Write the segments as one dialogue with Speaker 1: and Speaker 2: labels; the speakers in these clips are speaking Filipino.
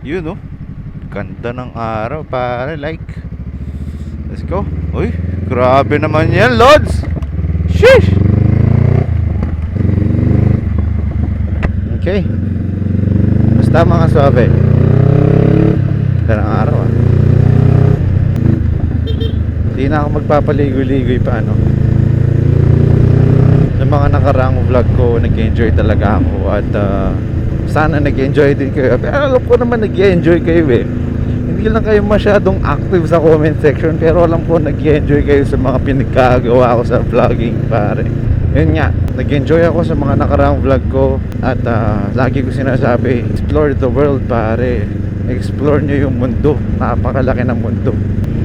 Speaker 1: Yun oh. Ganda ng araw pare, like. Let's go. Uy, grabe naman yan, Lods. Sheesh. Okay. Basta mga suabe. Ganda ng araw ah. Hindi na ako magpapaligoy-ligoy pa ano. Sa mga nakaraang vlog ko, nag-enjoy talaga ako. At sana nag-enjoy din kayo. Pero alam ko naman nag-enjoy kayo eh. Hindi lang kayo masyadong active sa comment section, pero alam ko nag-enjoy kayo sa mga pinagkagawa ko sa vlogging pare. Yun nga, nag-enjoy ako sa mga nakaraang vlog ko. At lagi ko sinasabi, explore the world pare. Explore nyo yung mundo. Napakalaki ng mundo.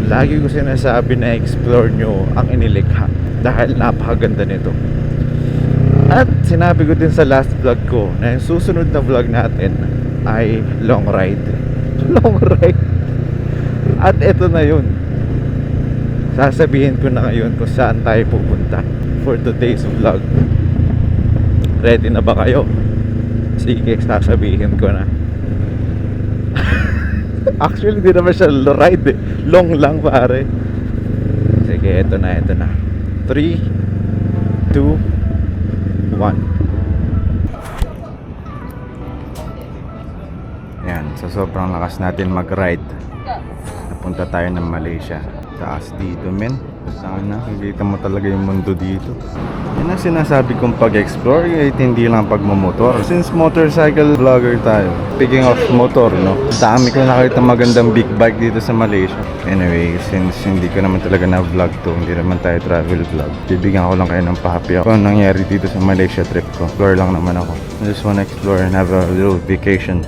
Speaker 1: Lagi ko sinasabi na explore nyo ang inilikha, dahil napakaganda nito. At sinabi ko din sa last vlog ko na yung susunod na vlog natin ay long ride. Long ride. At eto na yun. Sasabihin ko na ngayon kung saan tayo pupunta for today's vlog. Ready na ba kayo? Sige, sasabihin ko na. Actually, di naman siya ride eh. Long lang pare. Sige, eto na. 3, 2, 1. Yan, so sobrang lakas natin mag-ride. Napunta tayo ng Malaysia. Taas dito men. Sana nakikita mo talaga yung mundo dito. Yan ang sinasabi kong pag-explore, hindi lang pagmamotor. Since motorcycle vlogger tayo, speaking of motor, no, dami ko nakita magandang big bike dito sa Malaysia. Anyway, since hindi ko naman talaga na vlog to, hindi naman tayo travel vlog, bibigyan ko lang kayo ng pahapi ako kung nangyari dito sa Malaysia trip ko. Explore lang naman ako. I just wanna explore and have a little vacation.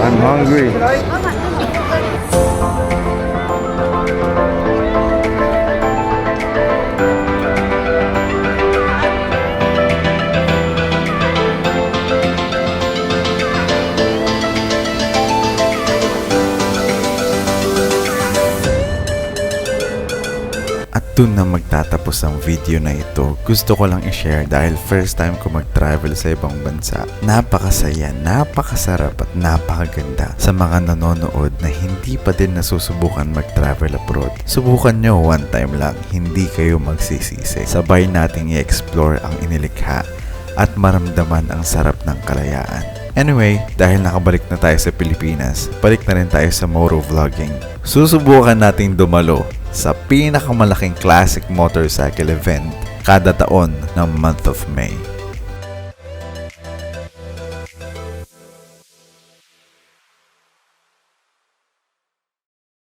Speaker 1: I'm hungry. Doon na magtatapos ang video na ito. Gusto ko lang i-share dahil first time ko mag-travel sa ibang bansa. Napakasaya, napakasarap at napakaganda. Sa mga nanonood na hindi pa din nasusubukan mag-travel abroad, subukan nyo one time lang, hindi kayo magsisisi. Sabay nating i-explore ang inilikha at maramdaman ang sarap ng kalayaan. Anyway, dahil nakabalik na tayo sa Pilipinas, balik na rin tayo sa Moro Vlogging. Susubukan nating dumalo sa pinakamalaking classic motorcycle event kada taon ng month of May.